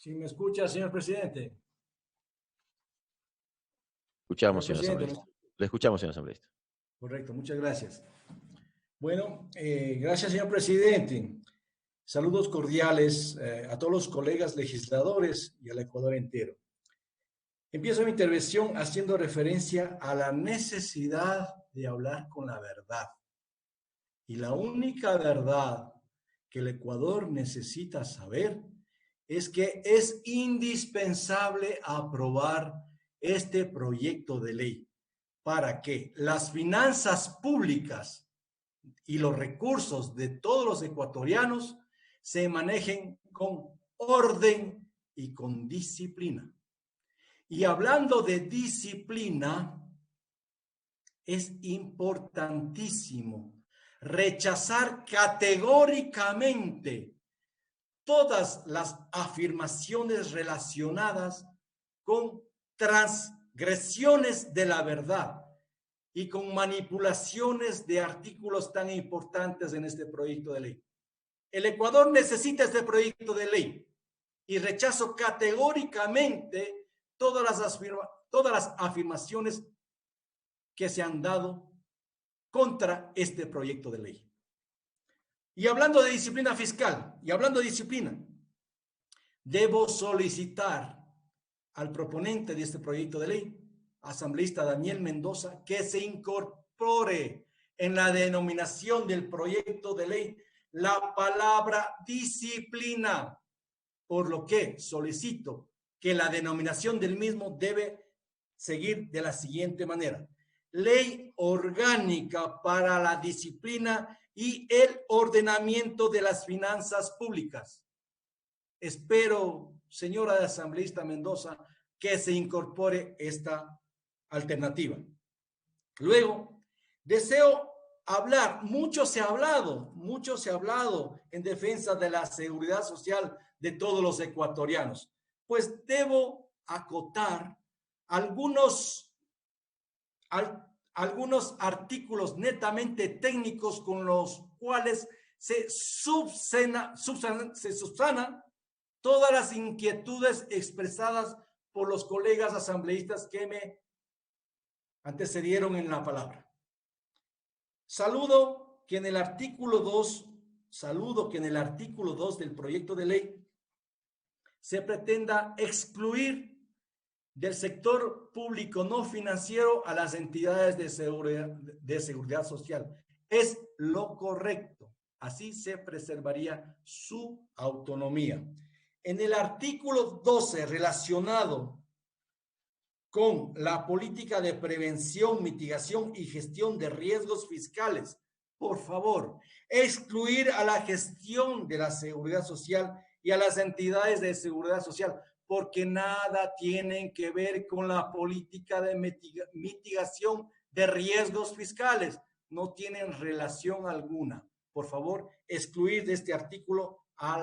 Si me escucha, señor presidente. Escuchamos, señor asambleísta. Le escuchamos, señor asambleísta. Correcto, muchas gracias. Bueno, gracias, señor presidente. Saludos cordiales a todos los colegas legisladores y al Ecuador entero. Empiezo mi intervención haciendo referencia a la necesidad de hablar con la verdad. Y la única verdad que el Ecuador necesita saber es que es indispensable aprobar este proyecto de ley para que las finanzas públicas y los recursos de todos los ecuatorianos se manejen con orden y con disciplina. Y hablando de disciplina, es importantísimo rechazar categóricamente todas las afirmaciones relacionadas con transgresiones de la verdad y con manipulaciones de artículos tan importantes en este proyecto de ley. El Ecuador necesita este proyecto de ley y rechazo categóricamente todas las afirmaciones que se han dado contra este proyecto de ley. Y hablando de disciplina fiscal, y hablando de disciplina, debo solicitar al proponente de este proyecto de ley, asambleísta Daniel Mendoza, que se incorpore en la denominación del proyecto de ley la palabra disciplina, por lo que solicito que la denominación del mismo debe seguir de la siguiente manera: Ley Orgánica para la Disciplina y el Ordenamiento de las Finanzas Públicas. Espero, señora asambleísta Mendoza, que se incorpore esta alternativa. Luego, deseo hablar, mucho se ha hablado en defensa de la seguridad social de todos los ecuatorianos. Pues debo acotar algunos artículos netamente técnicos con los cuales se subsanan todas las inquietudes expresadas por los colegas asambleístas que me antecedieron en la palabra. Saludo que en el artículo 2 del proyecto de ley se pretenda excluir del sector público no financiero a las entidades de seguridad social. Es lo correcto. Así se preservaría su autonomía. En el artículo 12, relacionado con la política de prevención, mitigación y gestión de riesgos fiscales, por favor, excluir a la gestión de la seguridad social y a las entidades de seguridad social, porque nada tienen que ver con la política de mitigación de riesgos fiscales. No tienen relación alguna. Por favor, excluir de este artículo a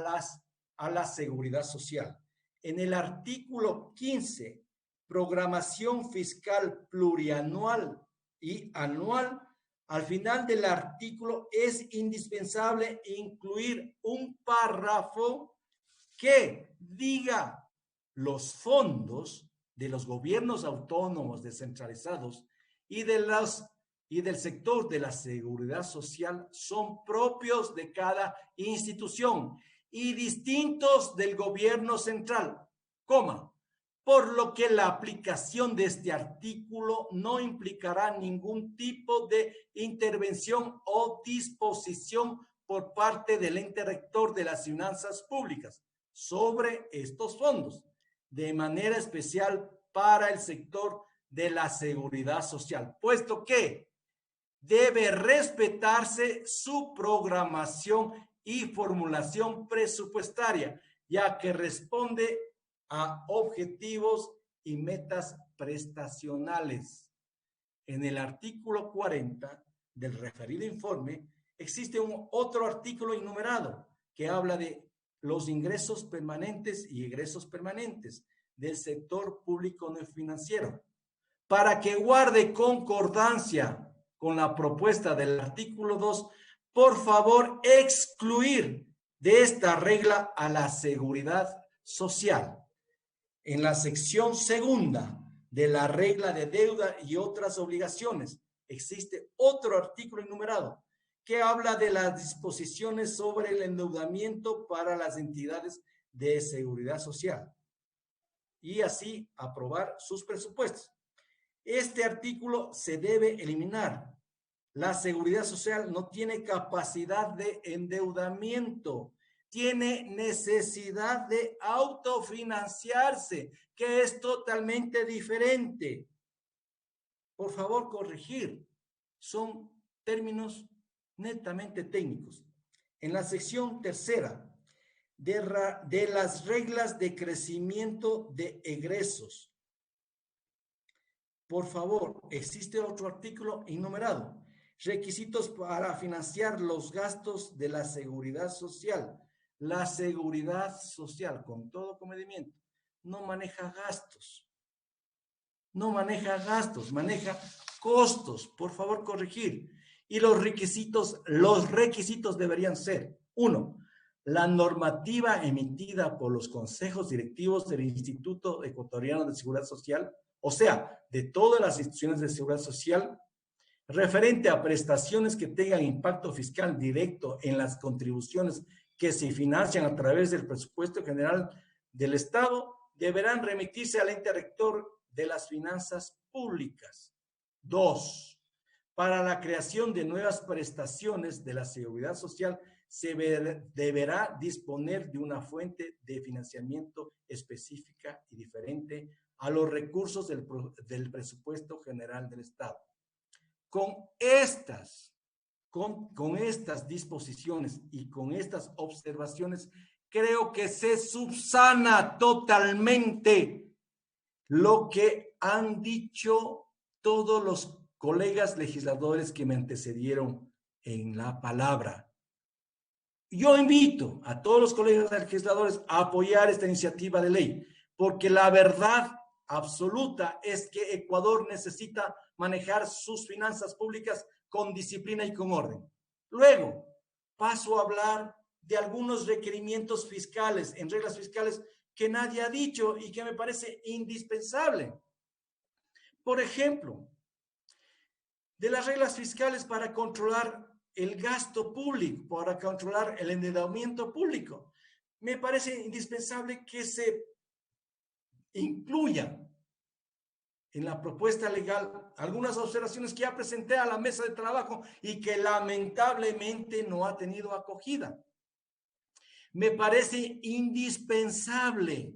la seguridad social. En el artículo 15, programación fiscal plurianual y anual, al final del artículo es indispensable incluir un párrafo que diga: los fondos de los gobiernos autónomos descentralizados y del sector de la seguridad social son propios de cada institución y distintos del gobierno central, por lo que la aplicación de este artículo no implicará ningún tipo de intervención o disposición por parte del ente rector de las finanzas públicas sobre estos fondos, de manera especial para el sector de la seguridad social, puesto que debe respetarse su programación y formulación presupuestaria, ya que responde a objetivos y metas prestacionales. En el artículo 40 del referido informe existe otro artículo enumerado que habla de los ingresos permanentes y egresos permanentes del sector público no financiero, para que guarde concordancia con la propuesta del artículo 2, por favor, excluir de esta regla a la seguridad social. En la sección segunda de la regla de deuda y otras obligaciones, existe otro artículo enumerado que habla de las disposiciones sobre el endeudamiento para las entidades de seguridad social y así aprobar sus presupuestos. Este artículo se debe eliminar. La seguridad social no tiene capacidad de endeudamiento, tiene necesidad de autofinanciarse, que es totalmente diferente. Por favor, corregir. Son términos netamente técnicos. En la sección tercera de las reglas de crecimiento de egresos. Por favor, existe otro artículo enumerado. Requisitos para financiar los gastos de la seguridad social. La seguridad social, con todo comedimiento, no maneja gastos. No maneja gastos, maneja costos. Por favor, corregir. Y los requisitos deberían ser: 1. La normativa emitida por los consejos directivos del Instituto Ecuatoriano de Seguridad Social, o sea, de todas las instituciones de seguridad social, referente a prestaciones que tengan impacto fiscal directo en las contribuciones que se financian a través del presupuesto general del Estado, deberán remitirse al ente rector de las finanzas públicas. 2. Para la creación de nuevas prestaciones de la seguridad social, se deberá disponer de una fuente de financiamiento específica y diferente a los recursos del presupuesto general del Estado. Con estas disposiciones y con estas observaciones, creo que se subsana totalmente lo que han dicho todos los colegas legisladores que me antecedieron en la palabra. Yo invito a todos los colegas legisladores a apoyar esta iniciativa de ley, porque la verdad absoluta es que Ecuador necesita manejar sus finanzas públicas con disciplina y con orden. Luego, paso a hablar de algunos requerimientos fiscales, en reglas fiscales, que nadie ha dicho y que me parece indispensable. Por ejemplo, de las reglas fiscales para controlar el gasto público, para controlar el endeudamiento público. Me parece indispensable que se incluyan en la propuesta legal algunas observaciones que ya presenté a la mesa de trabajo y que lamentablemente no ha tenido acogida. Me parece indispensable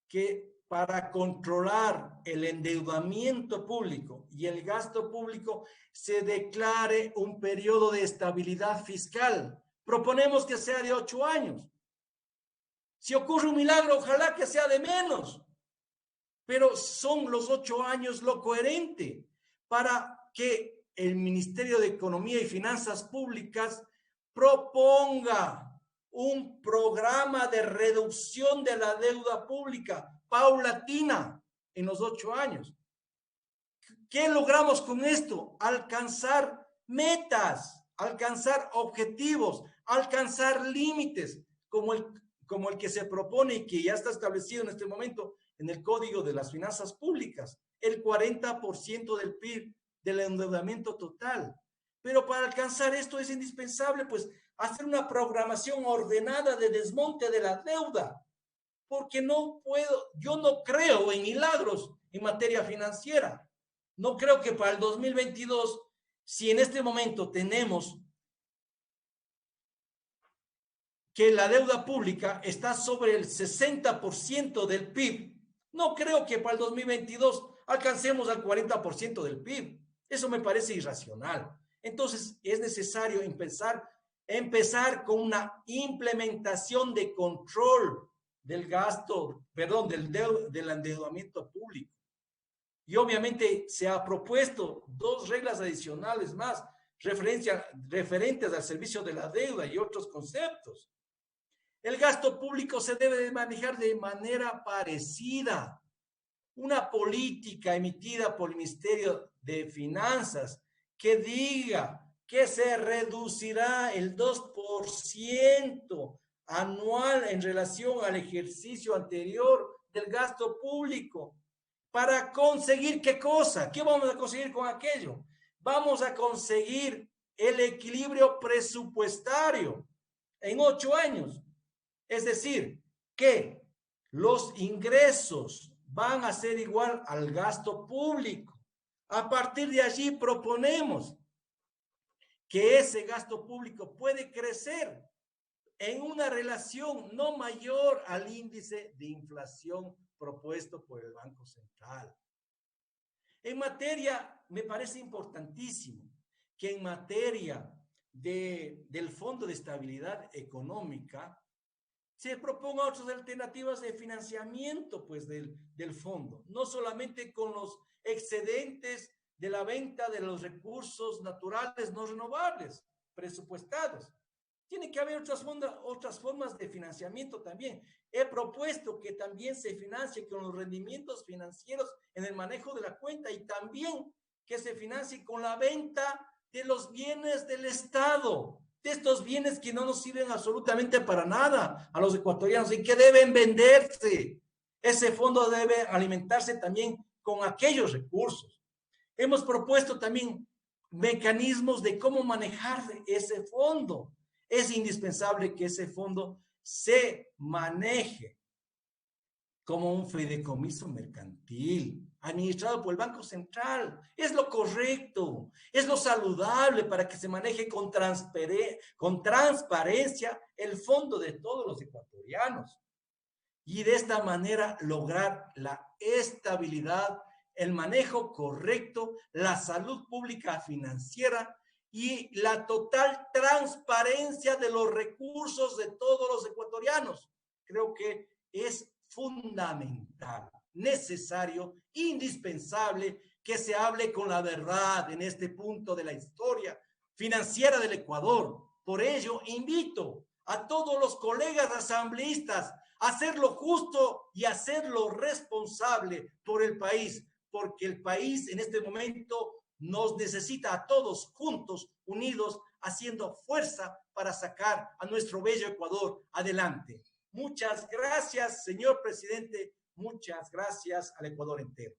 que para controlar el endeudamiento público y el gasto público se declare un periodo de estabilidad fiscal. Proponemos que sea de 8 años. Si ocurre un milagro, ojalá que sea de menos. Pero son los 8 años lo coherente para que el Ministerio de Economía y Finanzas Públicas proponga un programa de reducción de la deuda pública paulatina en los 8 años. ¿Qué logramos con esto? Alcanzar metas, alcanzar objetivos, alcanzar límites, como el que se propone y que ya está establecido en este momento en el Código de las Finanzas Públicas, el 40% del PIB del endeudamiento total. Pero para alcanzar esto es indispensable, pues, hacer una programación ordenada de desmonte de la deuda, porque yo no creo en milagros en materia financiera. No creo que para el 2022, si en este momento tenemos que la deuda pública está sobre el 60% del PIB, no creo que para el 2022 alcancemos al 40% del PIB. Eso me parece irracional. Entonces, es necesario empezar con una implementación de control del gasto, del endeudamiento público. Y obviamente se ha propuesto 2 reglas adicionales más, referentes al servicio de la deuda y otros conceptos. El gasto público se debe de manejar de manera parecida. Una política emitida por el Ministerio de Finanzas que diga que se reducirá el 2% anual en relación al ejercicio anterior del gasto público. ¿Para conseguir qué cosa? ¿Qué vamos a conseguir con aquello? Vamos a conseguir el equilibrio presupuestario en 8 años. Es decir, que los ingresos van a ser igual al gasto público. A partir de allí proponemos que ese gasto público puede crecer en una relación no mayor al índice de inflación propuesto por el Banco Central. En materia, me parece importantísimo que en materia del Fondo de Estabilidad Económica se propongan otras alternativas de financiamiento pues, del fondo, no solamente con los excedentes de la venta de los recursos naturales no renovables presupuestados. Tiene que haber otras formas de financiamiento también. He propuesto que también se financie con los rendimientos financieros en el manejo de la cuenta y también que se financie con la venta de los bienes del Estado, de estos bienes que no nos sirven absolutamente para nada a los ecuatorianos y que deben venderse. Ese fondo debe alimentarse también con aquellos recursos. Hemos propuesto también mecanismos de cómo manejar ese fondo. Es indispensable que ese fondo se maneje como un fideicomiso mercantil, administrado por el Banco Central. Es lo correcto, es lo saludable para que se maneje con transparencia el fondo de todos los ecuatorianos. Y de esta manera lograr la estabilidad, el manejo correcto, la salud pública financiera y la total transparencia de los recursos de todos los ecuatorianos. Creo que es fundamental, necesario, indispensable que se hable con la verdad en este punto de la historia financiera del Ecuador. Por ello, invito a todos los colegas asambleístas a hacer lo justo y a hacerlo responsable por el país, porque el país en este momento nos necesita a todos juntos, unidos, haciendo fuerza para sacar a nuestro bello Ecuador adelante. Muchas gracias, señor presidente. Muchas gracias al Ecuador entero.